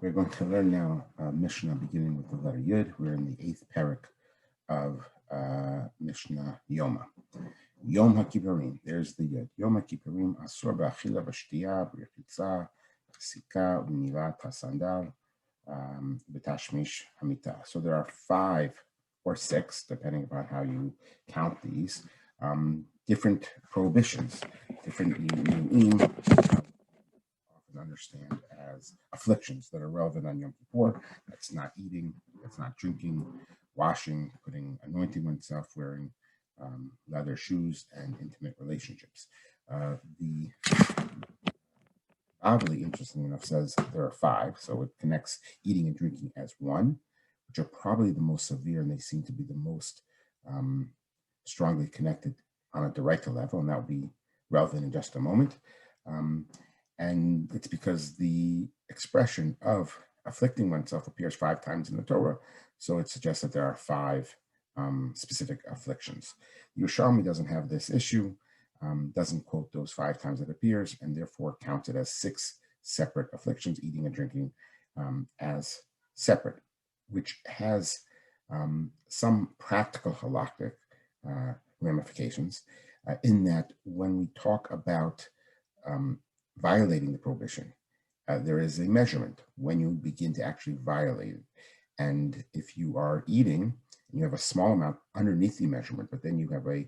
We're going to learn now Mishnah beginning with the letter Yud. We're in the 8th parak of Mishnah Yoma. Yom HaKippurim, there's the Yud. Yom HaKippurim, Asur Ba'achila B'Shtiyah, B'Rechitza, B'Sika, B'Milat HaSandal, B'Tashmish Hamita. So there are 5 or 6, depending upon how you count these, different prohibitions, different understand as afflictions that are relevant on Yom Kippur. That's not eating, that's not drinking, washing, anointing oneself, wearing leather shoes, and intimate relationships. The Bavli, interestingly enough, says there are 5, so it connects eating and drinking as one, which are probably the most severe, and they seem to be the most strongly connected on a direct level, and that will be relevant in just a moment. And it's because the expression of afflicting oneself appears 5 times in the Torah, so it suggests that there are 5 specific afflictions. Yerushalmi doesn't have this issue, doesn't quote those 5 times it appears, and therefore counts it as 6 separate afflictions, eating and drinking as separate, which has some practical halakhic ramifications in that when we talk about violating the prohibition, there is a measurement when you begin to actually violate it. And if you are eating and you have a small amount underneath the measurement, but then you have a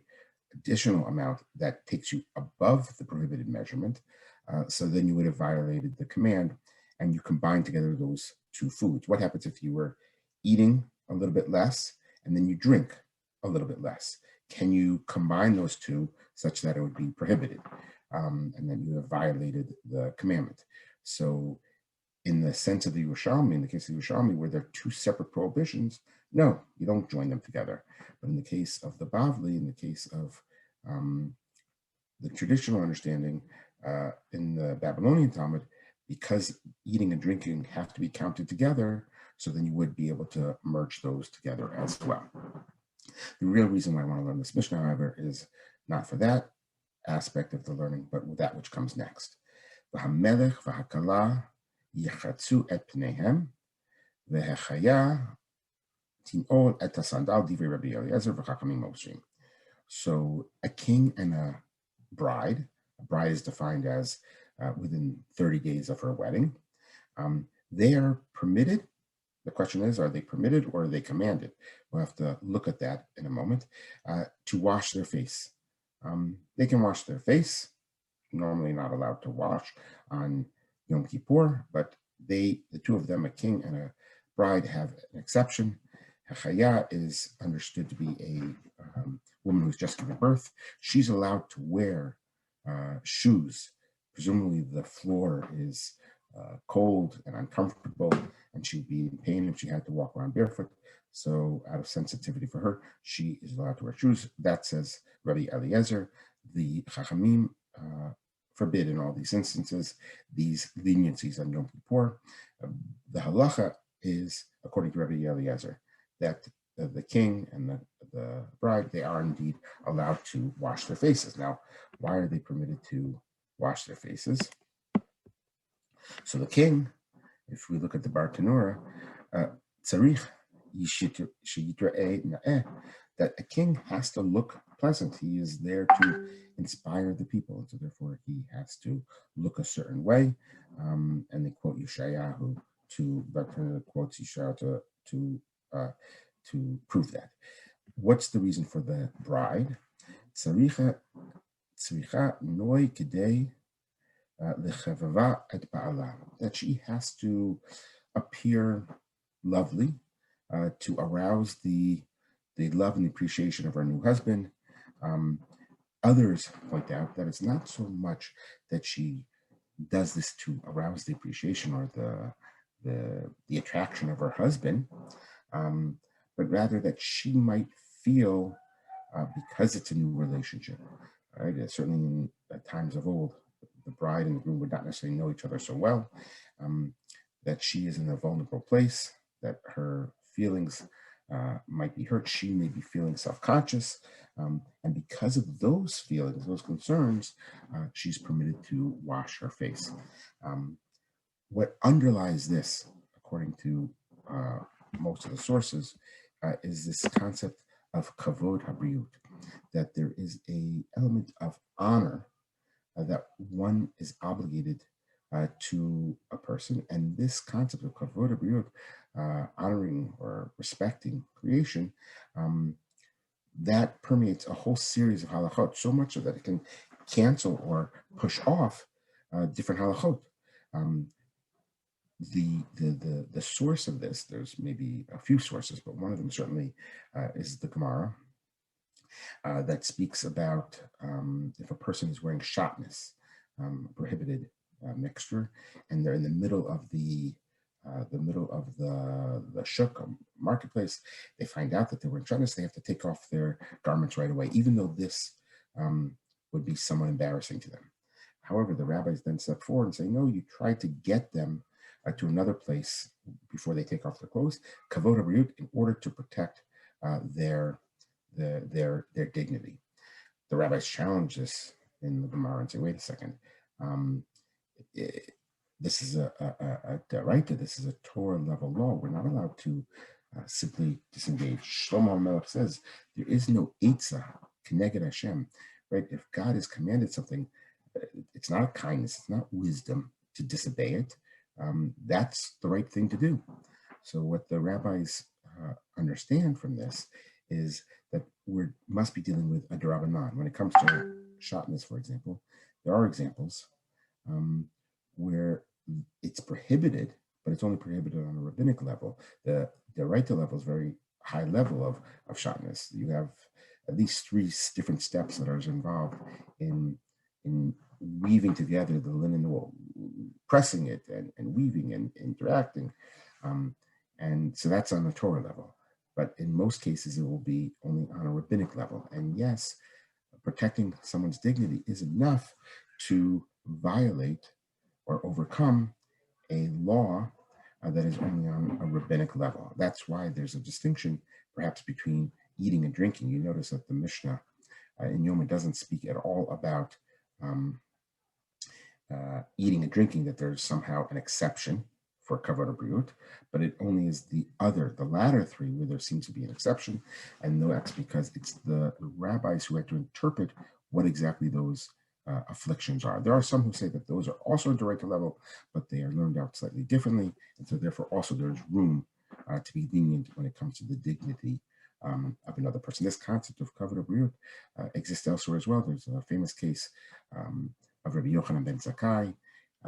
additional amount that takes you above the prohibited measurement, so then you would have violated the command, and you combine together those 2 foods. What happens if you were eating a little bit less and then you drink a little bit less? Can you combine those 2 such that it would be prohibited? And then you have violated the commandment. So in the sense of the Yerushalmi, in the case of the Yerushalmi, where there are 2 separate prohibitions, no, you don't join them together. But in the case of the Bavli, in the case of the traditional understanding in the Babylonian Talmud, because eating and drinking have to be counted together, so then you would be able to merge those together as well. The real reason why I want to learn this Mishnah, however, is not for that aspect of the learning, but with that which comes next. V'hamelech v'hakala yichatzu et pneihem v'hechaya tin'ol et hasandal divrei Rabbi Eliezer v'chachamim mosrim. So a king and a bride is defined as within 30 days of her wedding. They are permitted. The question is, are they permitted or are they commanded? We'll have to look at that in a moment, to wash their face. They can wash their face, normally not allowed to wash on Yom Kippur, but the 2 of them, a king and a bride, have an exception. Hechaya is understood to be a woman who's just given birth. She's allowed to wear shoes. Presumably the floor is cold and uncomfortable, and she would be in pain if she had to walk around barefoot. So out of sensitivity for her, she is allowed to wear shoes. That says Rabbi Eliezer. The Chachamim forbid in all these instances these leniencies on Yom Kippur. The halacha is, according to Rabbi Eliezer, that the king and the bride, they are indeed allowed to wash their faces. Now, why are they permitted to wash their faces? So the king, if we look at the Bartanura, tzarich that a king has to look pleasant. He is there to inspire the people, and so therefore he has to look a certain way. And they quote Yeshayahu Bartanura quotes Yeshayahu to prove that. What's the reason for the bride? Tzaricha noi kedei lechevava et ba'ala, that she has to appear lovely, to arouse the love and appreciation of her new husband. Others point out that it's not so much that she does this to arouse the appreciation or the attraction of her husband, but rather that she might feel, because it's a new relationship, right? Certainly in times of old, the bride and the groom would not necessarily know each other so well, that she is in a vulnerable place, that her feelings might be hurt. She may be feeling self-conscious, and because of those feelings, those concerns, she's permitted to wash her face. What underlies this according to most of the sources, is this concept of kavod habriut, that there is a element of honor that one is obligated to a person. And this concept of kavod habriut, honoring or respecting creation, that permeates a whole series of halachot, so much so that it can cancel or push off different halachot. The source of this, there's maybe a few sources, but one of them certainly is the Gemara that speaks about if a person is wearing shatnez, prohibited mixture, and they're in the middle of the shuk marketplace, they find out that they're wearing shatnez, they have to take off their garments right away, even though this would be somewhat embarrassing to them. However, the rabbis then step forward and say, no, you try to get them to another place before they take off their clothes, kavod habriut, in order to protect their dignity. The rabbis challenge this in the Gemara and say, wait a second, this is a deraita, this is a Torah level law. We're not allowed to simply disengage. Shlomo HaMelech says there is no eitzah keneged Hashem, right? If God has commanded something, it's not a kindness, it's not wisdom to disobey it. That's the right thing to do. So what the rabbis understand from this is that we must be dealing with a d'Rabbanan. When it comes to shatnez, for example, there are examples where it's prohibited, but it's only prohibited on a rabbinic level. The d'oraita level is very high level of shatnez. You have at least 3 different steps that are involved in weaving together the linen wool, pressing it and weaving and interacting. And so that's on the Torah level. But in most cases, it will be only on a rabbinic level. And yes, protecting someone's dignity is enough to violate or overcome a law that is only on a rabbinic level. That's why there's a distinction perhaps between eating and drinking. You notice that the Mishnah in Yoma doesn't speak at all about eating and drinking, that there's somehow an exception for kavod habriut, but it only is the latter 3 where there seems to be an exception, and that's because it's the rabbis who had to interpret what exactly those afflictions are. There are some who say that those are also at d'oraita level, but they are learned out slightly differently, and so therefore also there's room to be lenient when it comes to the dignity of another person. This concept of kavod habriut exists elsewhere as well. There's a famous case of Rabbi Yochanan ben Zakkai,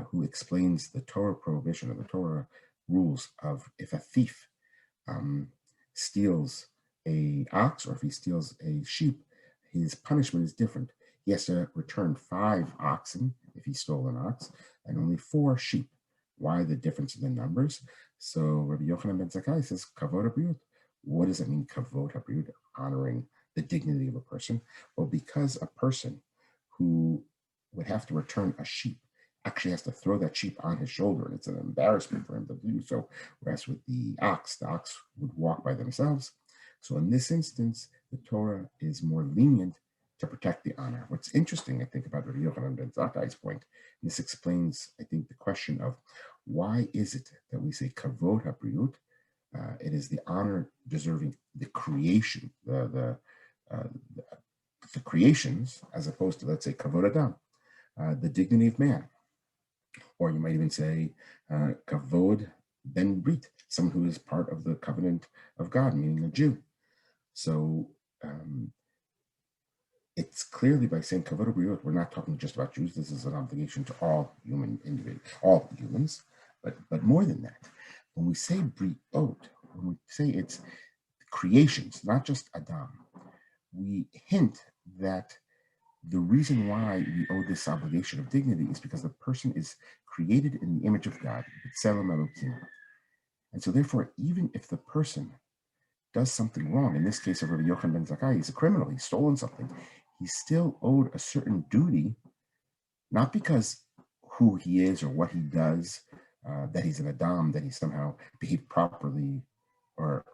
who explains the Torah prohibition or the Torah rules of if a thief steals a ox or if he steals a sheep, his punishment is different. He has to return 5 oxen if he stole an ox and only 4 sheep. Why the difference in the numbers? So Rabbi Yochanan ben Zakkai says, kavod habriut. What does it mean, kavod habriut, honoring the dignity of a person? Well, because a person who would have to return a sheep actually has to throw that sheep on his shoulder, and it's an embarrassment for him to do so. Whereas with the ox would walk by themselves. So in this instance, the Torah is more lenient to protect the honor. What's interesting, I think, about Rabbi Yochanan ben Zakkai's point, and this explains, I think, the question of why is it that we say kavod habriut? It is the honor deserving the creation, the creations, as opposed to, let's say, kavod adam, the dignity of man. Or you might even say kavod ben brit, someone who is part of the covenant of God, meaning a Jew. So it's clearly by saying kavod habriut, we're not talking just about Jews. This is an obligation to all all humans, but more than that. When we say briot, when we say it's creations, not just Adam, we hint that the reason why we owe this obligation of dignity is because the person is created in the image of God, B'Tselem Elokim. And so therefore, even if the person does something wrong, in this case of Rabbi Yochanan ben Zakkai, he's a criminal, he's stolen something, he's still owed a certain duty, not because who he is or what he does, that he's an Adam, that he somehow behaved properly or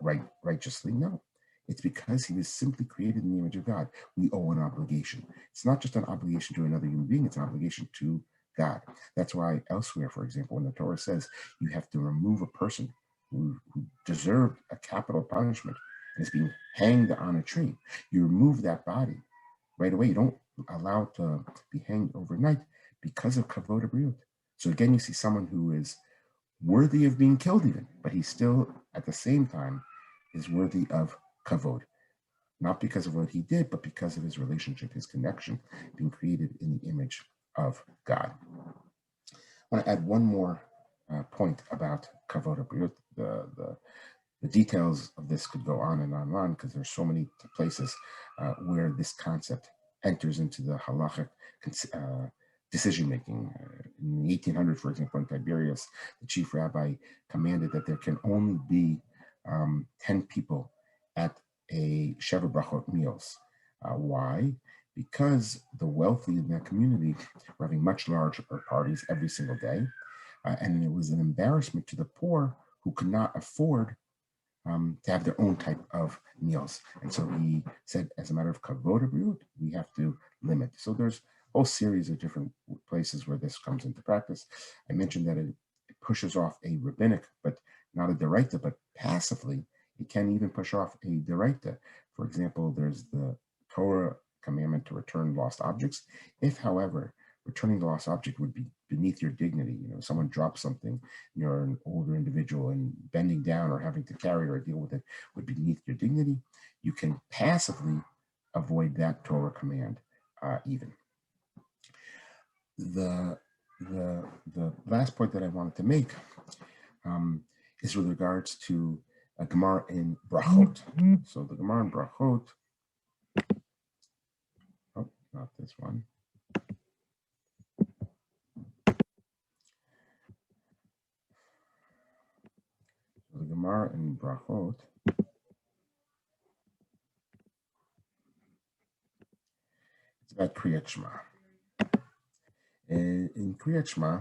righteously. No, it's because he was simply created in the image of God. We owe an obligation. It's not just an obligation to another human being, it's an obligation to God. That's why elsewhere, for example, when the Torah says you have to remove a person who deserved a capital punishment and is being hanged on a tree. You remove that body right away. You don't allow it to be hanged overnight because of kavod habriut. So again, you see someone who is worthy of being killed even, but he still, at the same time, is worthy of kavod. Not because of what he did, but because of his relationship, his connection, being created in the image of God. I want to add one more point about kavod habriut. The details of this could go on and on because there's so many places where this concept enters into the halachic decision-making. In the 1800s, for example, in Tiberias, the chief rabbi commanded that there can only be 10 people at a Sheva Brachot meals. Why? Because the wealthy in that community were having much larger parties every single day, and it was an embarrassment to the poor who could not afford to have their own type of meals. And so he said, as a matter of kavod habriut, we have to limit. So there's a whole series of different places where this comes into practice. I mentioned that it pushes off a rabbinic, but not a deraita, but passively, it can even push off a deraita. For example, there's the Torah commandment to return lost objects. If, however, returning the lost object would be beneath your dignity, someone drops something, you're an older individual, and bending down or having to carry or deal with it would be beneath your dignity, you can passively avoid that Torah command even. The last point that I wanted to make is with regards to a Gemara in Brachot. So the Gemara in Brachot, oh, not this one. The Gemara in Brachot, it's about Kriyat Shema. In Kriyat Shema,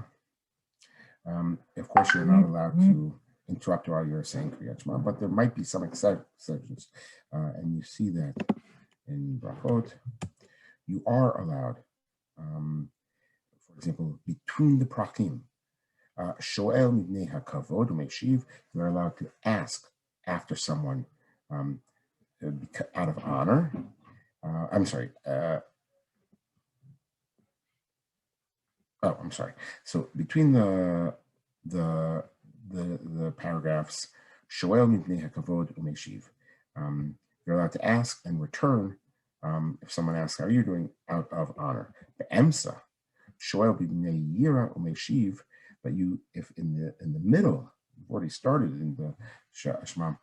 of course, you're not allowed to interrupt while you're saying Kriyat Shema, but there might be some exceptions. And you see that in Brachot, you are allowed, for example, between the prakim, Shoel mibnei hakavod u'meshiv, you're allowed to ask after someone out of honor. I'm sorry. So between the paragraphs, Shoel mibnei hakavod u'meshiv, you're allowed to ask and return if someone asks, how are you doing, out of honor. The emsa, Shoel mibnei yira u'meshiv, but if in the middle, you've already started in the Shema,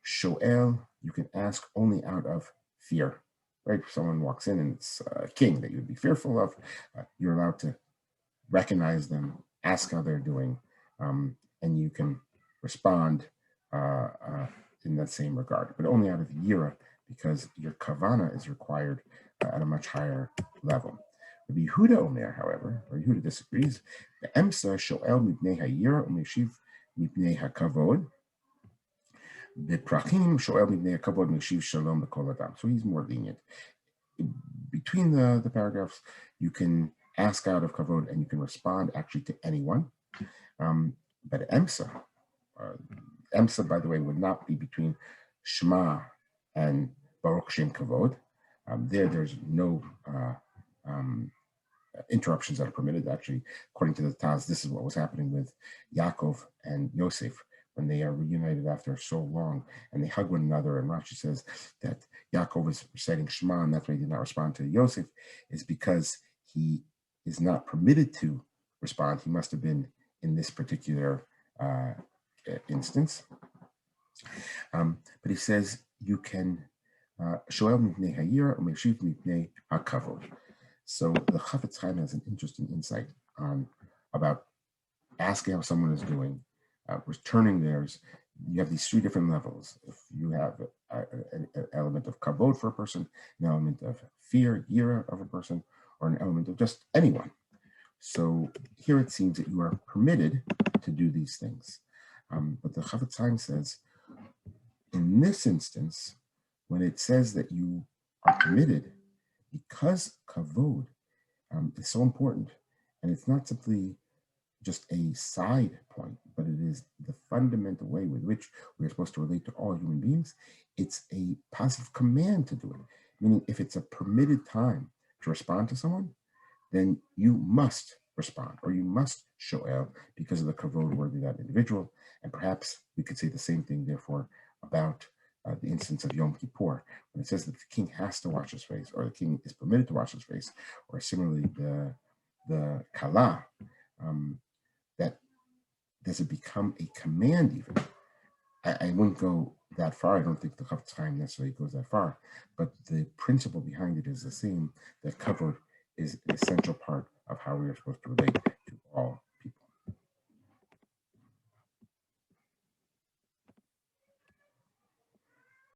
Shoel, you can ask only out of fear, right? If someone walks in and it's a king that you would be fearful of, you're allowed to recognize them, ask how they're doing, and you can respond in that same regard, but only out of yira, because your kavana is required at a much higher level. Rabbi Yehuda Omer, however, Rabbi Yehuda disagrees. The emsa shoel mibnei hayira umeshiv mibnei hakavod. The prachim shoel mibnei hakavod umeshiv shalom b'kol adam. So he's more lenient. Between the paragraphs, you can ask out of kavod and you can respond actually to anyone. But emsa, by the way, would not be between Shema and Baruch Shem Kavod. There's no interruptions that are permitted. Actually, according to the Taz, this is what was happening with Yaakov and Yosef when they are reunited after so long, and they hug one another. And Rashi says that Yaakov was reciting Shema, and that's why he did not respond to Yosef, is because he is not permitted to respond. He must have been in this particular instance. But he says you can shoel mipnei hayira umeshiv mipnei hakavod. So the Chafetz Chaim has an interesting insight about asking how someone is doing, returning theirs. You have these three different levels. If you have an element of kavod for a person, an element of fear, yira of a person, or an element of just anyone. So here it seems that you are permitted to do these things. But the Chafetz Chaim says, in this instance, when it says that you are permitted, because kavod is so important, and it's not simply just a side point, but it is the fundamental way with which we're supposed to relate to all human beings. It's a positive command to do it, meaning if it's a permitted time to respond to someone, then you must respond or you must show el because of the kavod worthy of that individual. And perhaps we could say the same thing, therefore, about the instance of Yom Kippur, when it says that the king has to wash his face, or the king is permitted to wash his face, or similarly the kala, that does it become a command even? I wouldn't go that far. I don't think the Chafetz Chaim necessarily goes that far, but the principle behind it is the same, that kavod is an essential part of how we are supposed to relate to all